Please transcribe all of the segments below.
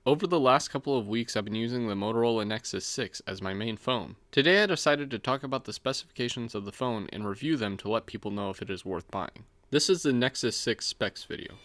Over the last couple of weeks, I've been using the Motorola Nexus 6 as my main phone. Today I decided to talk about the specifications of the phone and review them to let people know if it is worth buying. This is the Nexus 6 specs video.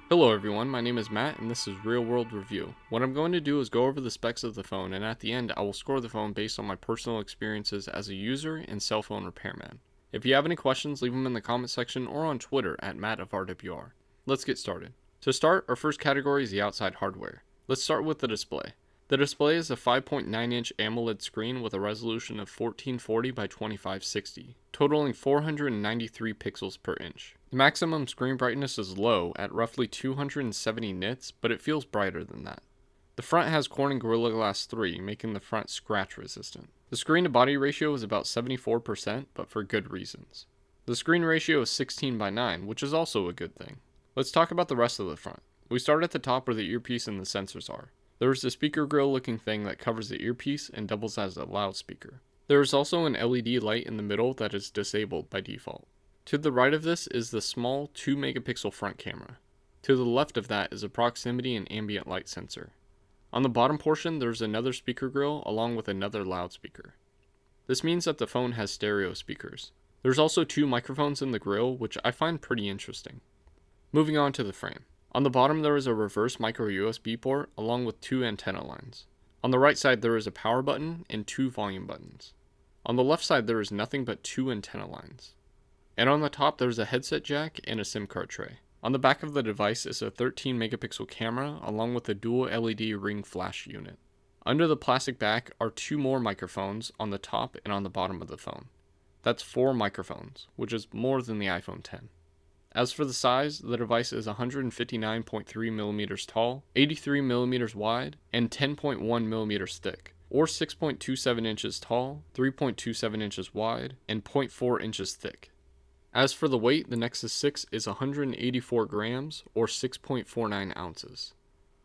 Hello everyone, my name is Matt and this is Real World Review. What I'm going to do is go over the specs of the phone, and at the end I will score the phone based on my personal experiences as a user and cell phone repairman. If you have any questions, leave them in the comment section or on Twitter at MattofRWR. Let's get started. To start, our first category is the outside hardware. Let's start with the display. The display is a 5.9-inch AMOLED screen with a resolution of 1440 by 2560, totaling 493 pixels per inch. The maximum screen brightness is low at roughly 270 nits, but it feels brighter than that. The front has Corning Gorilla Glass 3, making the front scratch resistant. The screen to body ratio is about 74%, but for good reasons. The screen ratio is 16:9, which is also a good thing. Let's talk about the rest of the front. We start at the top where the earpiece and the sensors are. There is a speaker grill looking thing that covers the earpiece and doubles as a loudspeaker. There is also an LED light in the middle that is disabled by default. To the right of this is the small 2 megapixel front camera. To the left of that is a proximity and ambient light sensor. On the bottom portion there's another speaker grill along with another loudspeaker. This means that the phone has stereo speakers. There's also 2 microphones in the grill, which I find pretty interesting. Moving on to the frame. On the bottom there is a reverse micro USB port along with 2 antenna lines. On the right side there is a power button and 2 volume buttons. On the left side there is nothing but 2 antenna lines. And on the top there is a headset jack and a SIM card tray. On the back of the device is a 13 megapixel camera along with a dual LED ring flash unit. Under the plastic back are 2 more microphones on the top and on the bottom of the phone. That's 4 microphones, which is more than the iPhone X. As for the size, the device is 159.3mm tall, 83mm wide, and 10.1mm thick, or 6.27 inches tall, 3.27 inches wide, and 0.4 inches thick. As for the weight, the Nexus 6 is 184 grams, or 6.49 ounces.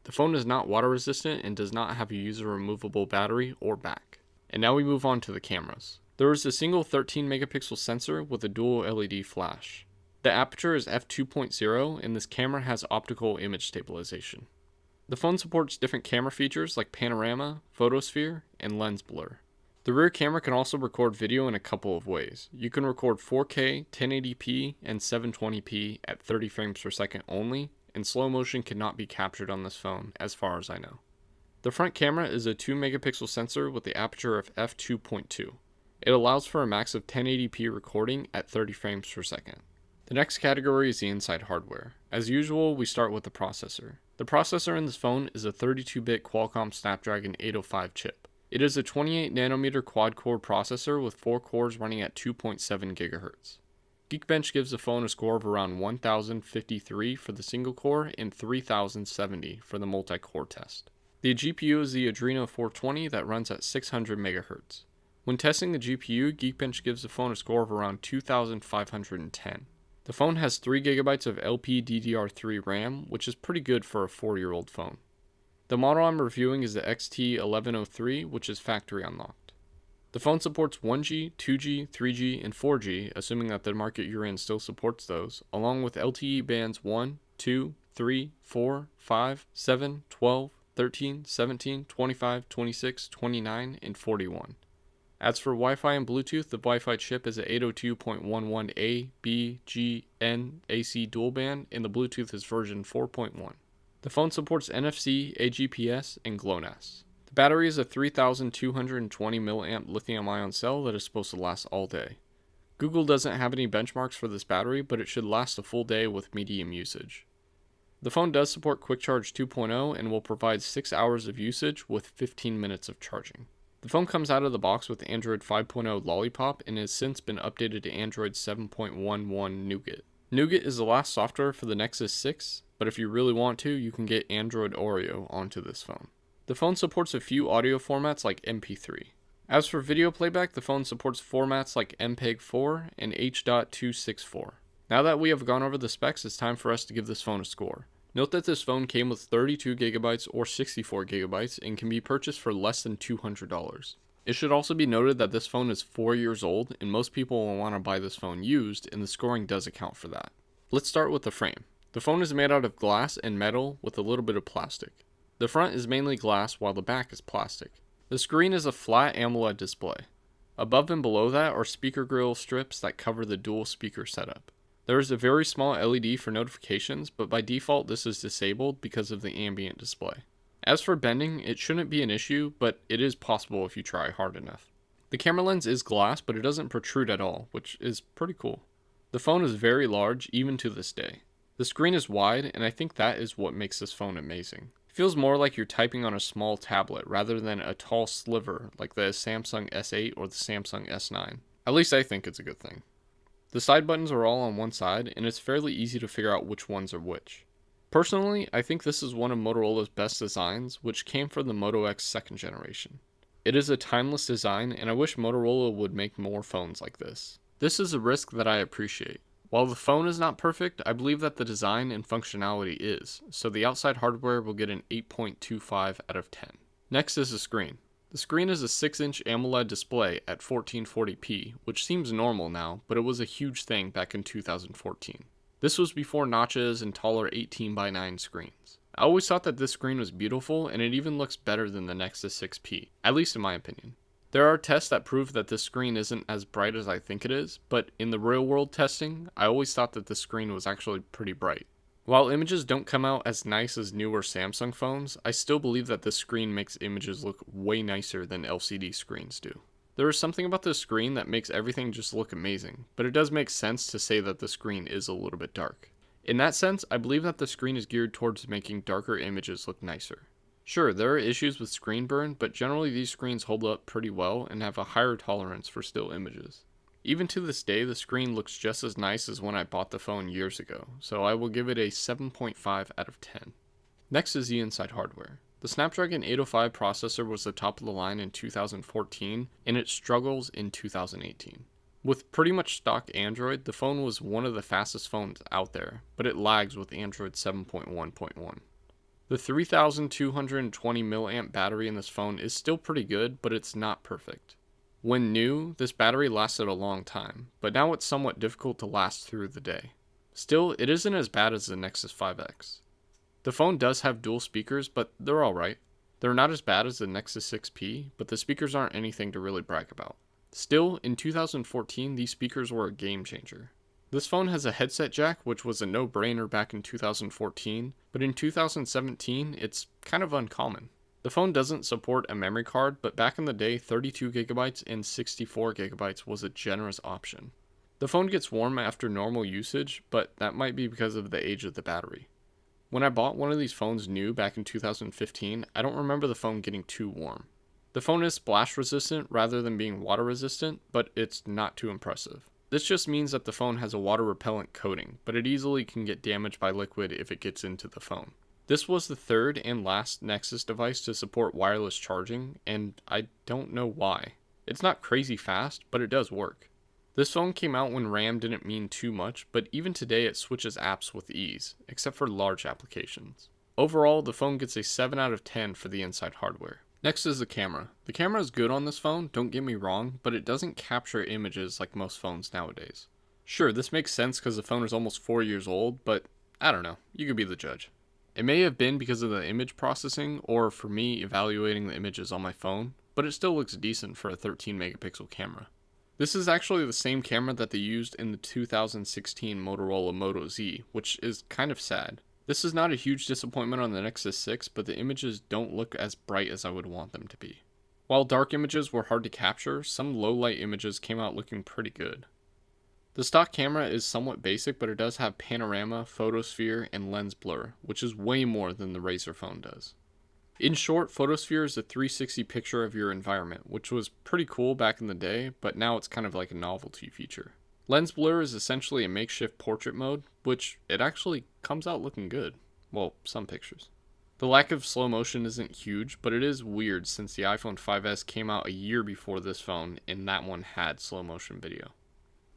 The phone is not water resistant and does not have a user removable battery or back. And now we move on to the cameras. There is a single 13 megapixel sensor with a dual LED flash. The aperture is f2.0 and this camera has optical image stabilization. The phone supports different camera features like panorama, photosphere, and lens blur. The rear camera can also record video in a couple of ways. You can record 4K, 1080p, and 720p at 30 frames per second only, and slow motion cannot be captured on this phone as far as I know. The front camera is a 2 megapixel sensor with the aperture of f2.2. It allows for a max of 1080p recording at 30 frames per second. The next category is the inside hardware. As usual, we start with the processor. The processor in this phone is a 32-bit Qualcomm Snapdragon 805 chip. It is a 28nm quad-core processor with 4 cores running at 2.7 GHz. Geekbench gives the phone a score of around 1053 for the single core and 3070 for the multi-core test. The GPU is the Adreno 420 that runs at 600 MHz. When testing the GPU, Geekbench gives the phone a score of around 2510. The phone has 3GB of LPDDR3 RAM, which is pretty good for a 4-year-old phone. The model I'm reviewing is the XT1103, which is factory unlocked. The phone supports 1G, 2G, 3G, and 4G, assuming that the market you're in still supports those, along with LTE bands 1, 2, 3, 4, 5, 7, 12, 13, 17, 25, 26, 29, and 41. As for Wi-Fi and Bluetooth, the Wi-Fi chip is a 802.11a, B, G, N, AC dual band, and the Bluetooth is version 4.1. The phone supports NFC, AGPS, and GLONASS. The battery is a 3220 mAh lithium-ion cell that is supposed to last all day. Google doesn't have any benchmarks for this battery, but it should last a full day with medium usage. The phone does support Quick Charge 2.0 and will provide 6 hours of usage with 15 minutes of charging. The phone comes out of the box with Android 5.0 Lollipop and has since been updated to Android 7.11 Nougat. Nougat is the last software for the Nexus 6, but if you really want to, you can get Android Oreo onto this phone. The phone supports a few audio formats like MP3. As for video playback, the phone supports formats like MPEG-4 and H.264. Now that we have gone over the specs, it's time for us to give this phone a score. Note that this phone came with 32GB or 64GB and can be purchased for less than $200. It should also be noted that this phone is 4 years old and most people will want to buy this phone used, and the scoring does account for that. Let's start with the frame. The phone is made out of glass and metal with a little bit of plastic. The front is mainly glass while the back is plastic. The screen is a flat AMOLED display. Above and below that are speaker grill strips that cover the dual speaker setup. There is a very small LED for notifications, but by default this is disabled because of the ambient display. As for bending, it shouldn't be an issue, but it is possible if you try hard enough. The camera lens is glass, but it doesn't protrude at all, which is pretty cool. The phone is very large, even to this day. The screen is wide, and I think that is what makes this phone amazing. It feels more like you're typing on a small tablet rather than a tall sliver like the Samsung S8 or the Samsung S9. At least I think it's a good thing. The side buttons are all on one side, and it's fairly easy to figure out which ones are which. Personally, I think this is one of Motorola's best designs, which came from the Moto X 2nd generation. It is a timeless design, and I wish Motorola would make more phones like this. This is a risk that I appreciate. While the phone is not perfect, I believe that the design and functionality is, so the outside hardware will get an 8.25 out of 10. Next is the screen. The screen is a 6-inch AMOLED display at 1440p, which seems normal now, but it was a huge thing back in 2014. This was before notches and taller 18:9 screens. I always thought that this screen was beautiful, and it even looks better than the Nexus 6P, at least in my opinion. There are tests that prove that this screen isn't as bright as I think it is, but in the real world testing, I always thought that the screen was actually pretty bright. While images don't come out as nice as newer Samsung phones, I still believe that this screen makes images look way nicer than LCD screens do. There is something about this screen that makes everything just look amazing, but it does make sense to say that the screen is a little bit dark. In that sense, I believe that the screen is geared towards making darker images look nicer. Sure, there are issues with screen burn, but generally these screens hold up pretty well and have a higher tolerance for still images. Even to this day, the screen looks just as nice as when I bought the phone years ago, so I will give it a 7.5 out of 10. Next is the inside hardware. The Snapdragon 805 processor was the top of the line in 2014, and it struggles in 2018. With pretty much stock Android, the phone was one of the fastest phones out there, but it lags with Android 7.1.1. The 3220 mAh battery in this phone is still pretty good, but it's not perfect. When new, this battery lasted a long time, but now it's somewhat difficult to last through the day. Still, it isn't as bad as the Nexus 5X. The phone does have dual speakers, but they're alright. They're not as bad as the Nexus 6P, but the speakers aren't anything to really brag about. Still, in 2014, these speakers were a game changer. This phone has a headset jack, which was a no-brainer back in 2014, but in 2017, it's kind of uncommon. The phone doesn't support a memory card, but back in the day, 32GB and 64GB was a generous option. The phone gets warm after normal usage, but that might be because of the age of the battery. When I bought one of these phones new back in 2015, I don't remember the phone getting too warm. The phone is splash resistant rather than being water resistant, but it's not too impressive. This just means that the phone has a water repellent coating, but it easily can get damaged by liquid if it gets into the phone. This was the third and last Nexus device to support wireless charging, and I don't know why. It's not crazy fast, but it does work. This phone came out when RAM didn't mean too much, but even today it switches apps with ease, except for large applications. Overall, the phone gets a 7 out of 10 for the inside hardware. Next is the camera. The camera is good on this phone, don't get me wrong, but it doesn't capture images like most phones nowadays. Sure, this makes sense because the phone is almost 4 years old, but I don't know, you could be the judge. It may have been because of the image processing, or for me evaluating the images on my phone, but it still looks decent for a 13 megapixel camera. This is actually the same camera that they used in the 2016 Motorola Moto Z, which is kind of sad. This is not a huge disappointment on the Nexus 6, but the images don't look as bright as I would want them to be. While dark images were hard to capture, some low light images came out looking pretty good. The stock camera is somewhat basic, but it does have panorama, photosphere, and lens blur, which is way more than the Razer phone does. In short, photosphere is a 360 picture of your environment, which was pretty cool back in the day, but now it's kind of like a novelty feature. Lens blur is essentially a makeshift portrait mode, which it actually comes out looking good. Well, some pictures. The lack of slow motion isn't huge, but it is weird since the iPhone 5S came out a year before this phone, and that one had slow motion video.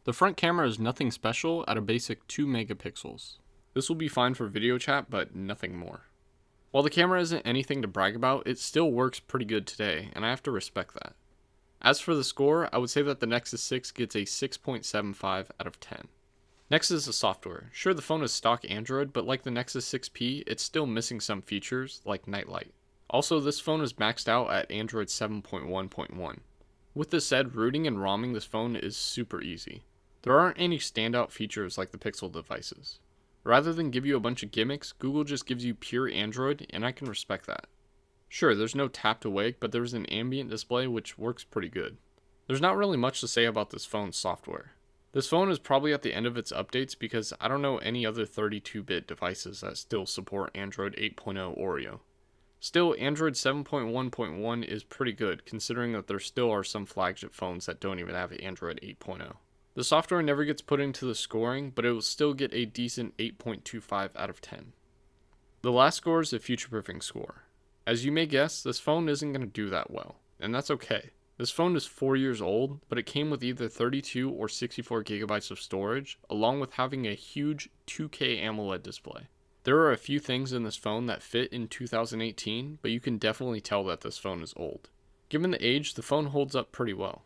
The front camera is nothing special at a basic 2 megapixels. This will be fine for video chat, but nothing more. While the camera isn't anything to brag about, it still works pretty good today, and I have to respect that. As for the score, I would say that the Nexus 6 gets a 6.75 out of 10. Nexus is software. Sure, the phone is stock Android, but like the Nexus 6P, it's still missing some features like nightlight. Also, this phone is maxed out at Android 7.1.1. With this said, rooting and ROMing this phone is super easy. There aren't any standout features like the Pixel devices. Rather than give you a bunch of gimmicks, Google just gives you pure Android, and I can respect that. Sure, there's no tap to wake, but there's an ambient display which works pretty good. There's not really much to say about this phone's software. This phone is probably at the end of its updates because I don't know any other 32-bit devices that still support Android 8.0 Oreo. Still, Android 7.1.1 is pretty good considering that there still are some flagship phones that don't even have Android 8.0. The software never gets put into the scoring, but it will still get a decent 8.25 out of 10. The last score is a future-proofing score. As you may guess, this phone isn't going to do that well, and that's okay. This phone is 4 years old, but it came with either 32 or 64 gigabytes of storage, along with having a huge 2K AMOLED display. There are a few things in this phone that fit in 2018, but you can definitely tell that this phone is old. Given the age, the phone holds up pretty well.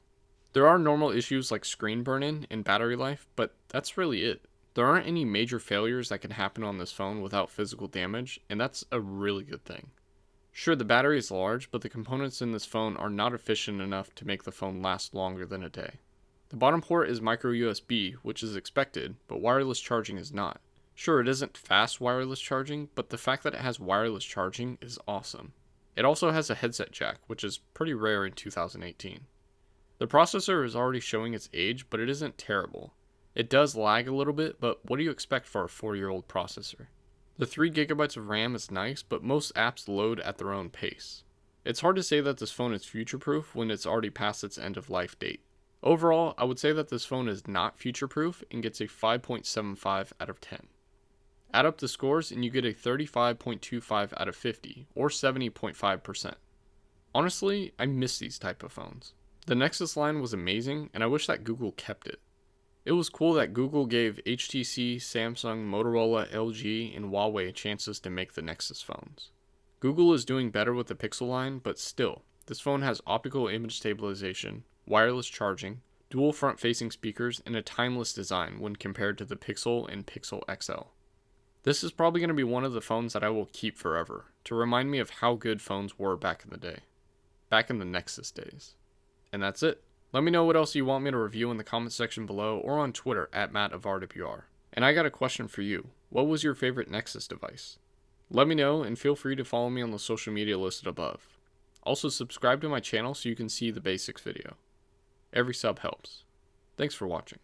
There are normal issues like screen burn-in and battery life, but that's really it. There aren't any major failures that can happen on this phone without physical damage, and that's a really good thing. Sure, the battery is large, but the components in this phone are not efficient enough to make the phone last longer than a day. The bottom port is micro USB, which is expected, but wireless charging is not. Sure, it isn't fast wireless charging, but the fact that it has wireless charging is awesome. It also has a headset jack, which is pretty rare in 2018. The processor is already showing its age, but it isn't terrible. It does lag a little bit, but what do you expect for a 4-year-old processor? The 3GB of RAM is nice, but most apps load at their own pace. It's hard to say that this phone is future-proof when it's already past its end-of-life date. Overall, I would say that this phone is not future-proof and gets a 5.75 out of 10. Add up the scores and you get a 35.25 out of 50, or 70.5%. Honestly, I miss these type of phones. The Nexus line was amazing, and I wish that Google kept it. It was cool that Google gave HTC, Samsung, Motorola, LG, and Huawei chances to make the Nexus phones. Google is doing better with the Pixel line, but still, this phone has optical image stabilization, wireless charging, dual front-facing speakers, and a timeless design when compared to the Pixel and Pixel XL. This is probably going to be one of the phones that I will keep forever, to remind me of how good phones were back in the day. Back in the Nexus days. And that's it. Let me know what else you want me to review in the comment section below or on Twitter @MattofRWR. And I got a question for you. What was your favorite Nexus device? Let me know and feel free to follow me on the social media listed above. Also subscribe to my channel so you can see the basics video. Every sub helps. Thanks for watching.